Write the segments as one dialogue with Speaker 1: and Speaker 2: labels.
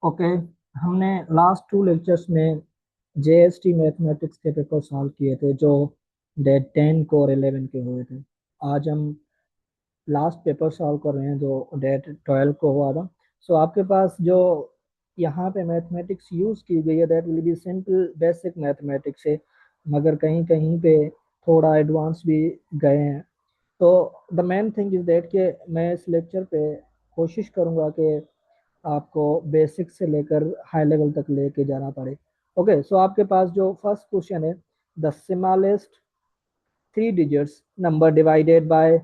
Speaker 1: Okay. हमने last 2 lectures में JST mathematics के पेपर सॉल्व किए थे जो डेट 10 को और 11 के हुए थे। आज हम लास्ट पेपर सॉल्व कर रहे हैं जो डेट 12 को हुआ था। सो आपके पास जो यहाँ पे मैथमेटिक्स यूज की गई है that will B simple basic mathematics है, मगर कहीं कहीं पे थोड़ा एडवांस भी गए हैं। तो the main thing is that कि मैं इस लेक्चर पे कोशिश करूंगा कि आपको बेसिक से लेकर हाई लेवल तक लेके जाना पड़े। ओके, सो आपके पास जो फर्स्ट क्वेश्चन है, the smallest 3 digits number divided by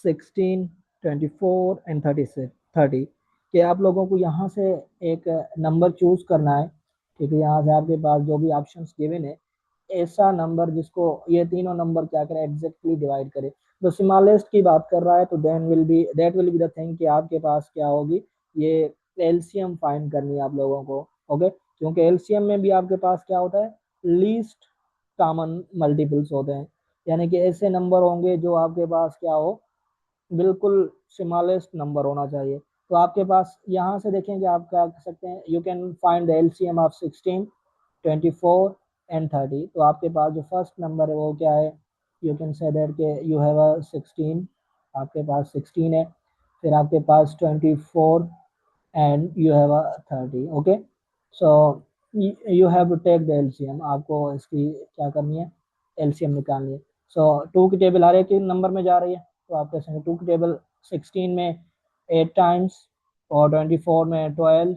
Speaker 1: 16, 24 and 30 कि आप लोगों को यहाँ से एक नंबर चूज करना है। ठीक है, यहाँ से आपके पास जो भी ऑप्शंस गिवन है, ऐसा नंबर जिसको ये तीनों नंबर क्या करें, एग्जैक्टली डिवाइड करे। तो स्मॉलेस्ट की बात कर रहा है तो then will be that will be the thing कि आपके पास क्या होगी, ये एलसीएम फाइंड करनी है आप लोगों को। ओके, क्योंकि एलसीएम में भी आपके पास क्या होता है, लीस्ट कॉमन मल्टीपल्स होते हैं, यानी कि ऐसे नंबर होंगे जो आपके पास क्या हो, बिल्कुल स्मॉलेस्ट नंबर होना चाहिए। तो आपके पास यहाँ से देखेंगे आप क्या कर सकते हैं, you can find the LCM of 16, 24 and 30। तो आपके पास जो फर्स्ट नंबर है वो क्या है, यू कैन से दैट के यू हैव अ 16, आपके पास 16 है। फिर आपके पास 24 and you have a 30। Okay, so you have to take the LCM, आपको इसकी क्या करनी है, एलसीएम निकालनी है। सो टू की टेबल हर एक नंबर में जा रही है, तो आप कह सकते हैं टू की टेबल 16 में 8 टाइम्स, और 24 में 12,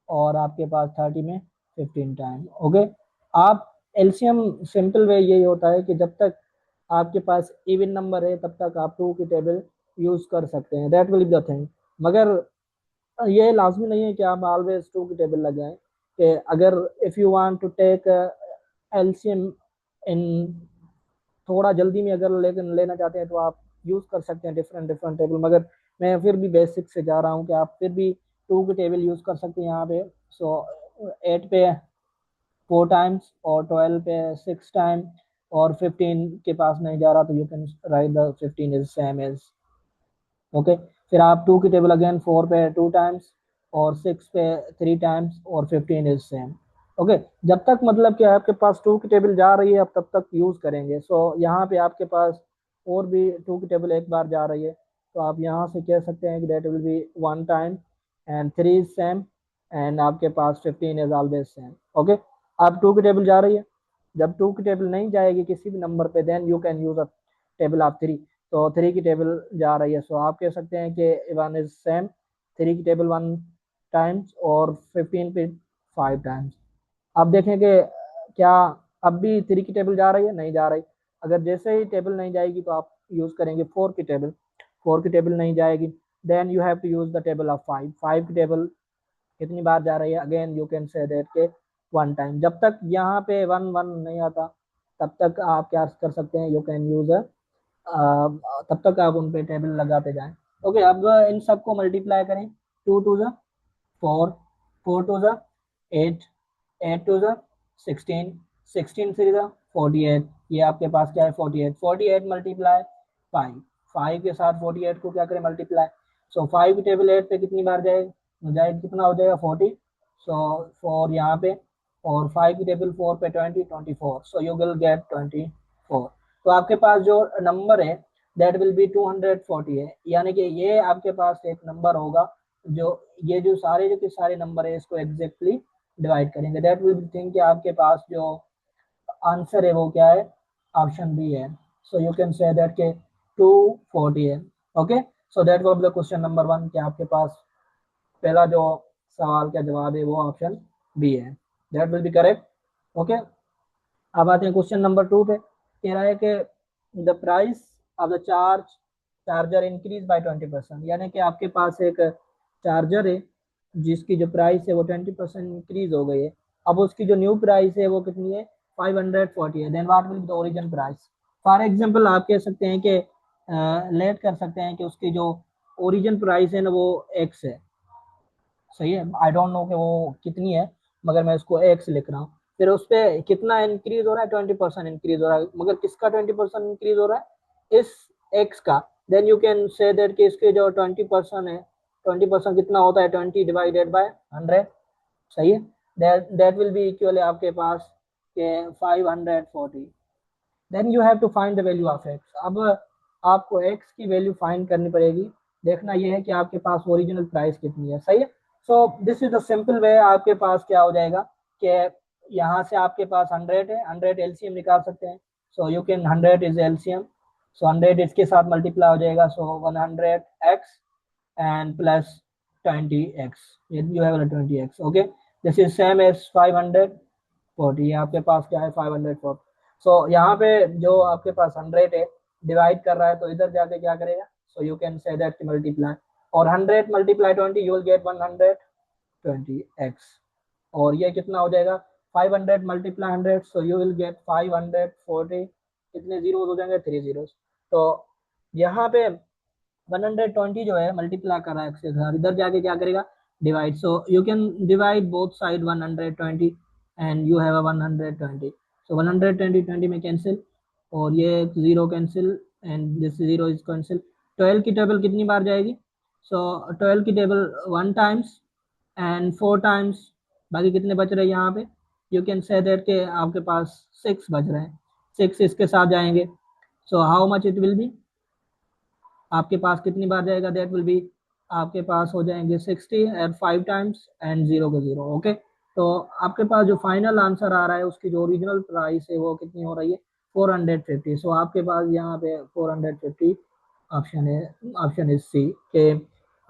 Speaker 1: और आपके पास 30 में 15 टाइम। ओके, आप एलसीएम सिंपल वे यही होता है कि जब तक आपके पास इवन नंबर है तब तक आप टू की टेबल यूज कर सकते हैं, that will be the thing. मगर ये लाजमी नहीं है कि आप ऑलवेज टू की टेबल लगाएं, कि अगर if you want to take LCM in थोड़ा जल्दी में अगर लेकिन लेना चाहते हैं तो आप यूज कर सकते हैं डिफरेंट डिफरेंट टेबल। मगर मैं फिर भी बेसिक से जा रहा हूँ कि आप फिर भी टू की टेबल यूज कर सकते हैं यहाँ पे। सो 8 पे 4 टाइम्स, और 12 पे 6 टाइम, और 15 के पास नहीं जा रहा तो you can write the 15 is same as. Okay, फिर आप टू की टेबल अगेन 4 पे 2 टाइम्स, और 6 पे 3 टाइम्स, और 15 इज सेम। ओके, जब तक मतलब कि आपके पास टू की टेबल जा रही है आप तब तक यूज करेंगे। सो यहाँ पे आपके पास और भी टू की टेबल एक बार जा रही है, तो आप यहाँ से कह सकते हैं कि that will B 1 time, and 3 is same, and आपके पास 15 इज ऑलवेज सेम। ओके, अब टू की टेबल जा रही है, जब टू की टेबल नहीं जाएगी किसी भी नंबर पे then you can use a table of 3। तो 3 की टेबल जा रही है, सो आप कह सकते हैं कि 1 इज सेम, 3 की टेबल 1 टाइम्स, और 15 पे 5 टाइम्स। आप देखें कि क्या अब भी 3 की टेबल जा रही है, नहीं जा रही। अगर जैसे ही टेबल नहीं जाएगी तो आप यूज करेंगे 4 की टेबल, 4 की टेबल नहीं जाएगी then you have to use the table of 5। 5 की टेबल कितनी बार जा रही है, again you can say that के 1 टाइम। जब तक यहाँ पे 1 1 नहीं आता तब तक आप क्या कर सकते हैं, यू कैन यूज तब तक आप उन पे टेबल लगाते जाएं। ओके, अब इन सबको मल्टीप्लाई करें, 2 2 4, 4 2 8, 8 2 16, 16 3 48, ये आपके पास क्या है 48, 48 मल्टीप्लाई 5, 5 के साथ 48 को क्या करें मल्टीप्लाई। सो 5 की टेबल 8 पे कितनी बार जाएगी, जाएगी कितना हो जाएगा 40। सो 4 यहाँ पे, और 5 की टेबल 4 पे 20 24, सो यू विल गेट 24। तो आपके पास जो नंबर है दैट विल बी 240 है, यानी कि ये आपके पास एक नंबर होगा जो ये जो सारे के सारे नंबर है इसको एग्जैक्टली डिवाइड करेंगे। दैट विल बी थिंक कि आपके पास जो आंसर है वो क्या है, ऑप्शन बी है। सो यू कैन से दैट के 240 है। Okay, so that was the question number 1 कि आपके पास पहला जो सवाल का जवाब है वो ऑप्शन बी है, that will B correct. Okay, अब आते हैं क्वेश्चन नंबर 2 पे। कह रहा है कि the price of the charger increase by 20%, यानी कि आपके पास एक चार्जर है जिसकी जो प्राइस है वो 20% इंक्रीज हो गई है। अब उसकी जो न्यू प्राइस है वो कितनी है, 540 है। Then what will be the origin price. For example आप कह सकते हैं कि लेट कर सकते हैं कि उसकी जो ओरिजिन प्राइस है ना वो एक्स है, सही है। आई डोंट नो कि वो कितनी है, मगर मैं इसको एक्स लिख रहा हूँ। फिर उस पर कितना इंक्रीज हो रहा है, 20% इंक्रीज हो रहा है, मगर किसका 20% इंक्रीज हो रहा है, इस एक्स का। Then you can say that कि इसके जो 20% है, 20% कितना होता है, 20 डिवाइडेड बाय 100। सही है। दैट विल बी इक्वल आपके पास के 540। Then you have to find the value of x. अब आपको एक्स की वैल्यू फाइंड करनी पड़ेगी। देखना ये है कि आपके पास ओरिजिनल प्राइस कितनी है। सही है। So this is the simple way. आपके पास क्या हो जाएगा कि यहाँ से आपके पास 100 है, 100 एलसीएम निकाल सकते हैं। So you can 100 is LCM. So 100 इसके साथ मल्टीप्लाई हो जाएगा। सो 100x and plus 20x, you have a 20x, okay, this is same as 540। आपके पास क्या है 540। सो यहाँ पे जो आपके पास 100 है डिवाइड कर रहा है, तो इधर जाके क्या करेगा, सो you can say that multiply, और 100 multiply 20 you will gate 120x। और ये कितना हो जाएगा 500 multiply 100, so you will gate 540। कितने जीरो हो जाएंगे 3 जीरो। तो यहाँ पे 120 जो है मल्टीप्लाई कर रहा है एक्स के साथ, इधर जाके क्या करेगा divide. So you can divide both side 120 and you have 120। सो 120 20 में कैंसिल, और ये zero cancel and this zero is cancel. 12 की टेबल कितनी बार जाएगी, सो 12 की टेबल 1 टाइम्स एंड 4 टाइम्स। बाकी कितने बच रहे हैं यहाँ पे, यू कैन से दैट के आपके पास 6 बच रहे हैं। 6 इसके साथ जाएंगे, so how much it will be, आपके पास कितनी बार जाएगा, दैट विल बी आपके पास हो जाएंगे 60 एंड 5 टाइम्स एंड जीरो को जीरो। ओके, तो आपके पास जो फाइनल आंसर आ रहा है उसकी जो ओरिजिनल प्राइस है वो कितनी हो रही है 450। सो आपके पास यहाँ पे 450 ऑप्शन है, ऑप्शन इज सी के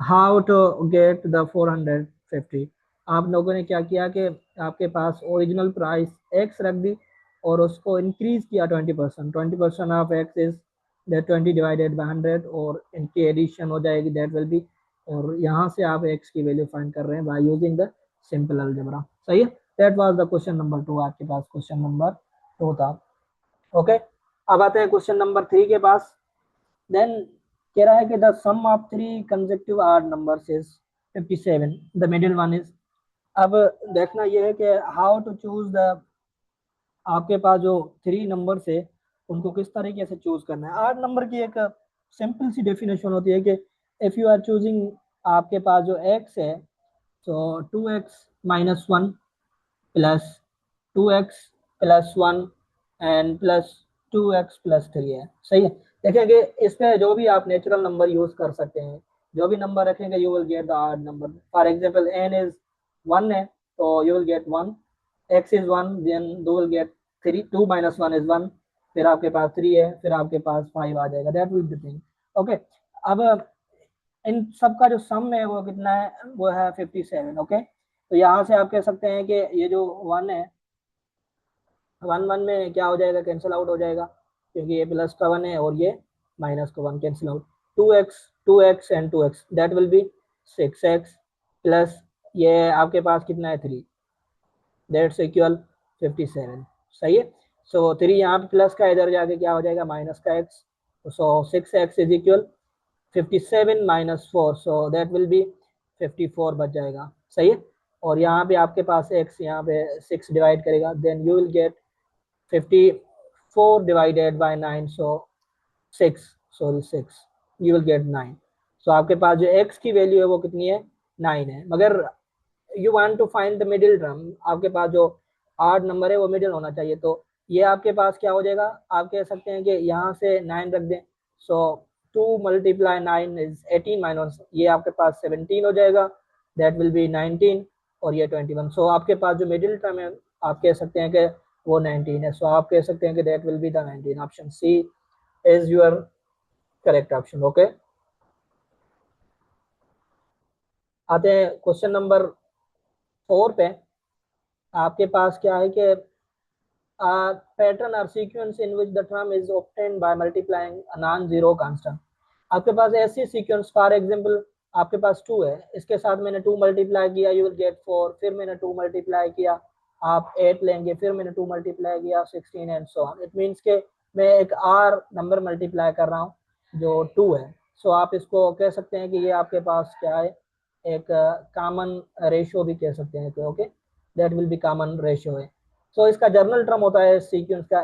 Speaker 1: हाउ टू गेट द 450। आप लोगों ने क्या किया कि आपके पास ओरिजिनल प्राइस एक्स रख दी और उसको इंक्रीज किया 20%। 20% of x is that 20 divided by 100, और इनकी एडिशन हो जाएगी दैट विल बी, और यहाँ से आप एक्स की वैल्यू फाइंड कर रहे हैं by using the simple algebra. सही है। That was the question number 2। आपके पास क्वेश्चन नंबर 2 था। ओके, अब आते हैं क्वेश्चन नंबर 3 के पास। देन कह रहा है कि the sum of 3 consecutive odd numbers is 57, the middle one is. अब देखना यह है कि हाउ टू चूज द, आपके पास जो 3 नंबर है उनको किस तरीके से चूज करना है। 8 नंबर की एक सिंपल सी डेफिनेशन होती है कि इफ यू आर चूजिंग, आपके पास जो एक्स है तो 2x-1 plus 2x+1 and plus 2x+3 है। सही है। देखेंगे इस पे जो भी आप नेचुरल नंबर यूज कर सकते हैं, जो भी नंबर रखेंगे you will get the odd number. For example n is 1 है तो you will get 1, x is 1 then you will get 3, 2 - 1 is 1, फिर आपके पास 3 है, फिर आपके पास 5 आ जाएगा। That will be thing. Okay, अब इन सब का जो सम है वो कितना है, वो है 57। ओके, तो यहाँ से आप कह सकते हैं कि ये जो 1 है, 1 में क्या हो जाएगा, कैंसिल आउट हो जाएगा, क्योंकि ये प्लस का 1 है और ये माइनस का 1 cancel out. 2x and 2x that will B 6x plus ये आपके पास कितना है 3, दैट्स इक्वल 57। सही है। सो 3 यहाँ पे प्लस का, इधर जाके क्या हो जाएगा माइनस का x। So 6x is equal 57 - 4, so that will B 54 बच जाएगा। सही है। और यहाँ पे आपके पास x यहाँ पे 6 डिवाइड करेगा, then you will get 54 divided by 9, so 6 you will get 9। So आपके पास जो x की वैल्यू है वो कितनी है 9 है, मगर you want to find the middle term, आपके पास जो आठ नंबर है वो मिडिल होना चाहिए। तो ये आपके पास क्या हो जाएगा, आप कह सकते हैं कि यहाँ से 9 रख दें। सो 2 × 9 इज 18 माइनस ये आपके पास 17 हो जाएगा, दैट विल बी 19, और ये 21। सो आपके पास जो मिडिल टर्म है आप कह सकते हैं कि वो 19 है। सो आप कह सकते हैं कि that will be the 19। Option C is your correct option. Okay, आते हैं क्वेश्चन नंबर 4 पे। आपके पास क्या है कि pattern or sequence in which the term is obtained by multiplying a non-zero constant। आपके पास ऐसी सीक्वेंस, फॉर एग्जांपल आपके पास 2 है, इसके साथ मैंने 2 मल्टीप्लाई किया यू विल गेट 4, फिर मैंने 2 मल्टीप्लाई किया आप 8 लेंगे, फिर मैंने 2 मल्टीप्लाई किया 16 and so on. It means के मैं एक आर नंबर मल्टीप्लाई कर रहा हूँ जो 2 है। सो आप इसको कह सकते हैं कि ये आपके पास क्या है, एक कॉमन रेशियो भी कह सकते हैं कि okay that will B common ratio है। सो इसका जर्नल टर्म होता है सीक्वेंस का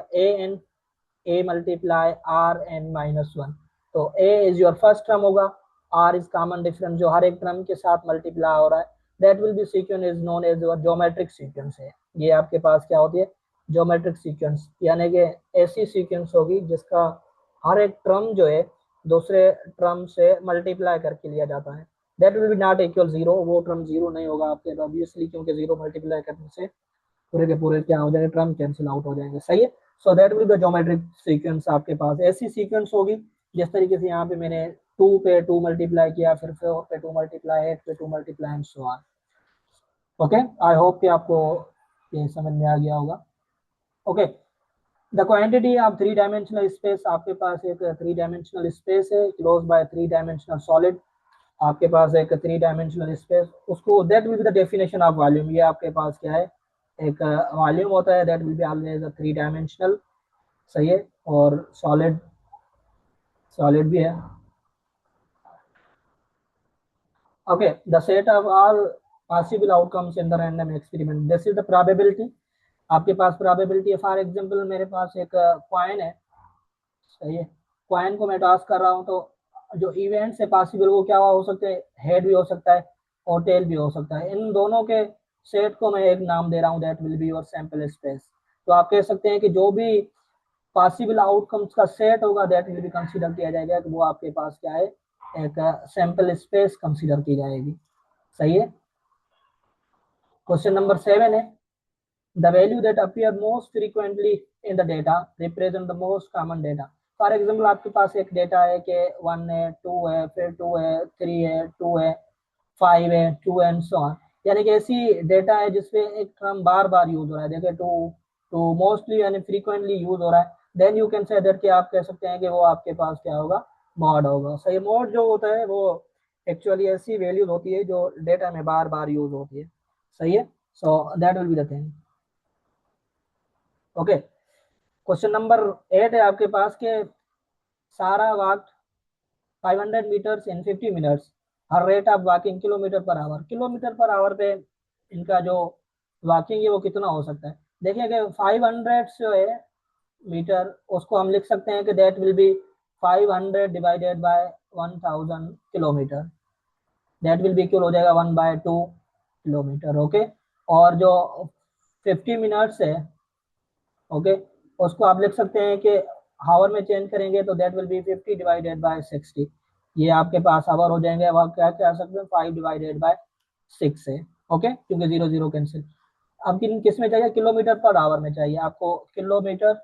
Speaker 1: A multiply are N minus 1। तो ए इज योर फर्स्ट टर्म होगा, आर इज कॉमन डिफरेंस जो हर एक टर्म के साथ मल्टीप्लाई हो रहा है, that will be sequence is known as your geometric sequence है। ये आपके पास क्या होती है, ज्योमेट्रिक सीक्वेंस, यानी कि ऐसी सीक्वेंस होगी जिसका हर एक टर्म जो है दूसरे टर्म से मल्टीप्लाई करके लिया जाता है। That will B not equal zero, वो टर्म जीरो नहीं होगा आपके ऑब्वियसली, क्योंकि जीरो मल्टीप्लाई करने से पूरे के पूरे क्या हो जाएंगे, टर्म कैंसिल आउट हो जाएंगे। सही है। So that will B geometric sequence. आपके पास ऐसी सीक्वेंस होगी जिस तरीके से यहाँ पे मैंने 2 पे 2 मल्टीप्लाई किया, फिर 4 पे 2 मल्टीप्लाई, 8 पे 2 multiply and so on. Okay, I hope कि आपको ये समझ में आ गया होगा। Okay, the quantity of three dimensional space, आपके पास एक थ्री डायमेंशनल स्पेस है close by three dimensional solid. आपके पास एक थ्री डायमेंशनल स्पेस, उसको that will be the definition of volume. ये आपके पास क्या है, एक वॉल्यूम होता है, that will be always three dimensional. सही है। और सॉलिड, सॉलिड भी है। Okay, the set of all possible outcomes in the random experiment, this is the probability. आपके पास प्रोबेबिलिटी है। फॉर एग्जांपल मेरे पास एक कॉइन है। सही है। कॉइन को मैं टॉस कर रहा हूँ, तो जो इवेंट्स है पॉसिबल वो क्या हो सकते हैं, हेड भी हो सकता है और टेल भी हो सकता है। इन दोनों के सेट को मैं एक नाम दे रहा हूँ, that will be your sample space. तो आप कह सकते हैं कि जो भी पॉसिबल आउटकम्स का सेट होगा दैट विल बी कंसीडर किया जाएगा, कि वो आपके पास क्या है, एक सैंपल स्पेस कंसीडर की जाएगी। सही है। क्वेश्चन नंबर 7 है, the value that appear most frequently in the data represent the most common data। For example आपके पास एक डेटा है कि 1 है, 2 है, फिर 2 है, 3 है, 2 है, 5 है, 2 एंड सो ऑन। यानी कि ऐसी डेटा है जिसपे एक टर्म बार बार यूज हो रहा है, देखिए 2 टू मोस्टली यानी फ्रीक्वेंटली यूज हो रहा है, then you can say that कि आप कह सकते हैं कि वो आपके पास क्या होगा, मॉड होगा। सही, मॉड जो होता है वो एक्चुअली ऐसी वैल्यूज होती है जो डेटा में बार बार यूज होती है। सही है। So that will be the thing. Okay, question number 8 है आपके पास के Sara walk 500 metres in 50 minutes, her rate of walking kilometre per hour. Kilometre per hour पे इनका जो वॉकिंग है वो कितना हो सकता है। देखिए कि 500 जो है मीटर, उसको हम लिख सकते हैं कि that will B 500 divided by 1000 kilometre, that will B equal हो जाएगा 1/2 किलोमीटर। ओके, और जो 50 मिनट्स है, ओके, उसको आप लिख सकते हैं कि हावर में चेंज करेंगे तो that will B 50 divided by 60। ये आपके पास हावर हो जाएंगे। अब आप क्या क्या सकते हैं, 5 डिवाइडेड बाय 6 है। ओके, क्योंकि जीरो जीरो कैंसिल। अब किस में चाहिए, किलोमीटर पर आवर में चाहिए आपको, किलोमीटर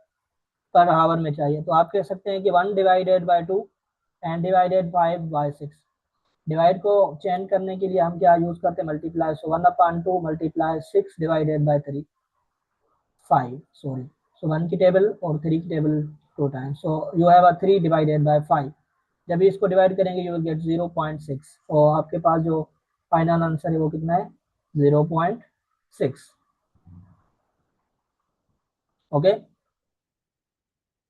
Speaker 1: पर आवर में चाहिए। तो आप कह सकते हैं कि 1/2 एंड डिवाइडेड 5/6। डिवाइड को चेंज करने के लिए हम क्या यूज करते हैं, multiply. So 1/2 multiply 6 divided by 3, 5 sorry. So 1 की टेबल और 3 की table 2 times, so you have a 3 divided by 5। जब इसको डिवाइड करेंगे यू विल गेट 0.6, और आपके पास जो फाइनल आंसर है वो कितना है, 0.6। ओके,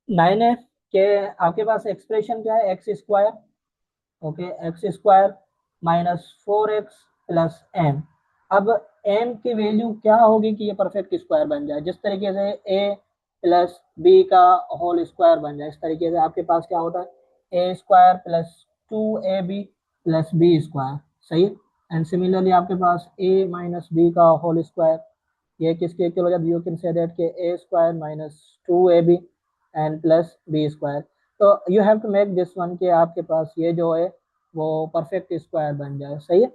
Speaker 1: 9 है कि आपके पास एक्सप्रेशन क्या है, x square. Okay, x square minus 4x plus M. अब एम की वैल्यू क्या होगी कि ये परफेक्ट स्क्वायर बन जाए, जिस तरीके से ए प्लस बी का होल स्क्वायर बन जाए, इस तरीके से आपके पास क्या होता है, A square plus 2ab plus B square. सही। एंड सिमिलरली आपके पास ए माइनस बी का होल स्क्वायर, ये किसके इक्वल हो जाए, यू कैन से दैट के A square minus 2ab and plus B square. तो you have to make this one के आपके पास ये जो है वो परफेक्ट स्क्वायर बन जाए। सही है।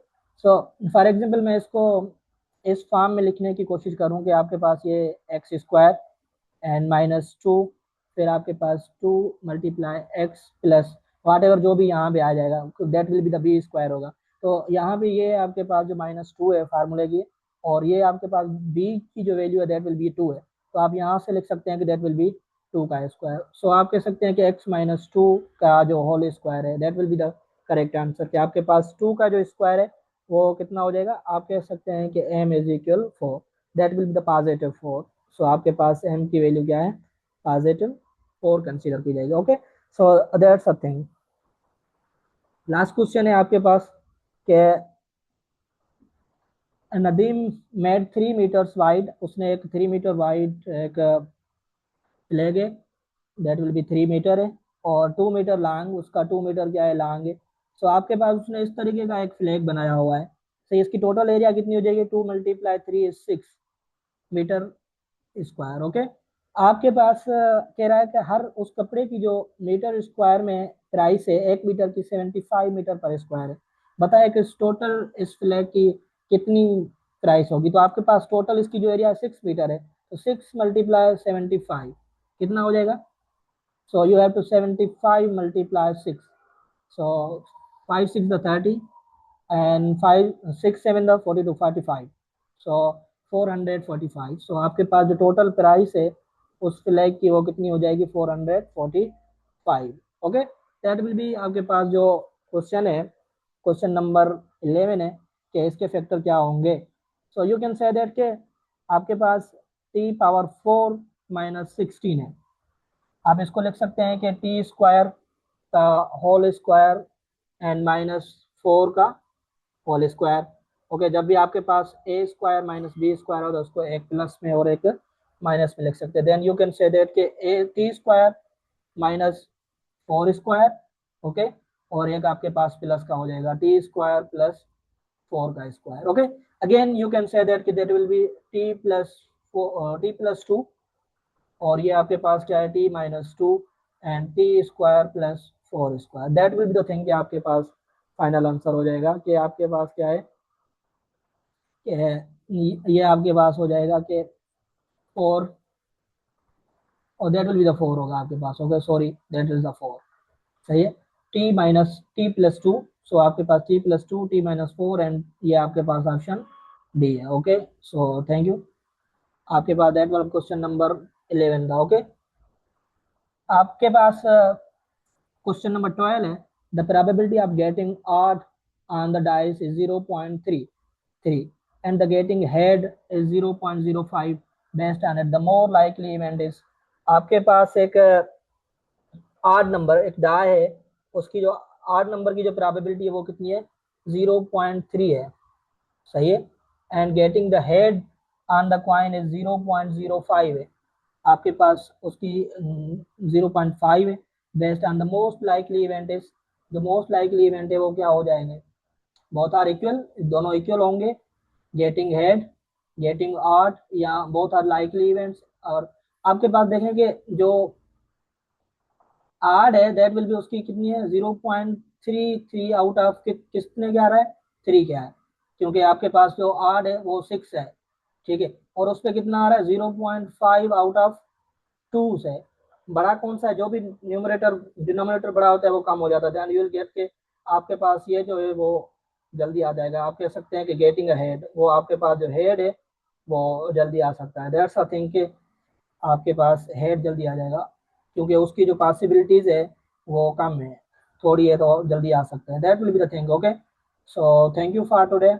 Speaker 1: सो फॉर एग्जांपल मैं इसको इस फॉर्म में लिखने की कोशिश करूं कि आपके पास ये एक्स स्क्वायर एंड -2, फिर आपके पास 2 multiply x plus whatever जो भी यहाँ पे आ जाएगा, that will be the B square होगा। तो यहाँ पे ये आपके पास जो -2 है फार्मूले की, और ये आपके पास बी की जो वैल्यू है दैट विल बी 2 है, तो आप यहाँ से लिख सकते हैं कि दैट विल बी 2 का स्क्वायर। सो आप कह सकते हैं कि x-2 का जो होल स्क्वायर है that will be the correct answer, कि आपके पास 2 का जो स्क्वायर है वो कितना हो जाएगा, आप कह सकते हैं कि m is equal 4, that will be the positive 4। सो आपके पास m की वैल्यू क्या है, पॉजिटिव 4 कंसीडर की जाएगी। Okay, so that's a thing. Last question है आपके पास कि नदीम मेड 3 मीटर्स वाइड, उसने एक 3 मीटर वाइड एक फ्लैग है, दैट विल बी 3 मीटर है, और 2 मीटर लॉन्ग, उसका 2 मीटर क्या है लॉन्ग है। सो आपके पास उसने इस तरीके का एक फ्लैग बनाया हुआ है, सही, इसकी टोटल एरिया कितनी हो जाएगी, 2 × 3 = 6 मीटर स्क्वायर। ओके, आपके पास कह रहा है कि हर उस कपड़े की जो मीटर स्क्वायर में प्राइस है 1 मीटर की 75 मीटर पर स्क्वायर है, बताए कि टोटल इस फ्लैग की कितनी प्राइस होगी। तो आपके पास टोटल इसकी जो एरिया 6 मीटर है, तो 6 × 75 कितना हो जाएगा। So you have to 75 × 6, so 5 6 the 30 and 5 6 7 the 42 45, so 445। so आपके पास जो टोटल प्राइस है उस फ्लैग की वो कितनी हो जाएगी, 445। ओके, दैट विल बी आपके पास जो क्वेश्चन है, क्वेश्चन नंबर 11 है कि इसके फैक्टर क्या होंगे। सो यू कैन से दैट के आपके पास t⁴ - 16 है। आप इसको लिख सकते हैं कि t² का होल स्क्वायर एंड -4 का होल स्क्वायर। ओके, जब भी आपके पास a² - b² हो तो उसको एक प्लस में और एक माइनस में लिख सकते हैं। Then you can say that कि t² - 4², ओके, और एक आपके पास प्लस का हो जाएगा t² + 4 का square. Okay, again you can say that कि दैट विल बी t + 2, और ये आपके पास क्या है, t - 2 and t² + 4²। That will be the thing कि आपके पास फाइनल आंसर हो जाएगा कि आपके पास क्या है कि ये आपके पास हो जाएगा कि 4, और दैट विल बी द 4 होगा आपके पास। Okay, sorry, that is the 4। सही है, t + 2, सो आपके पास t + 2 t - 4 एंड ये आपके पास ऑप्शन डी है। Okay, so thank you. आपके पास दैट वाला क्वेश्चन नंबर 11 था। ओके, आपके पास क्वेश्चन नंबर 12 है, the probability of getting odd on the dice is 0.33 and the getting head is 0.05 based on it, the more likely event is। आपके पास एक आड number, एक die है, उसकी जो आड नंबर की जो प्रोबेबिलिटी है वो कितनी है, 0.3 है। सही है, and getting the head on the coin is 0.05 है। आपके पास उसकी 0.5 है। Based on the most likely event is, जो मोस्ट लाइकली इवेंट है वो क्या हो जाएंगे, बोथ आर इक्वल, दोनों इक्वल होंगे। गेटिंग हेड, गेटिंग आर्ट, या बोथ आर लाइकली इवेंट्स। और आपके पास देखेंगे जो आर्ट है दैट विल बी उसकी कितनी है, 0.33 आउट ऑफ कितने क्या आ रहा है, 3 क्या है, क्योंकि आपके पास जो आर्ट है वो 6 है, ठीक है, और उस पर कितना आ रहा है, 0.5 आउट ऑफ 2 से। बड़ा कौन सा है, जो भी न्यूमरेटर डिनोमिनेटर बड़ा होता है वो कम हो जाता है। यू विल गेट के आपके पास ये जो है वो जल्दी आ जाएगा। आप कह सकते हैं कि गेटिंग अ हेड, वो आपके पास जो हेड है वो जल्दी आ सकता है। दैट्स अ थिंग कि आपके पास हेड जल्दी आ जाएगा, क्योंकि उसकी जो पॉसिबिलिटीज है वो कम है, थोड़ी है तो जल्दी आ सकता है। That will be the thing. Okay, so thank you for today.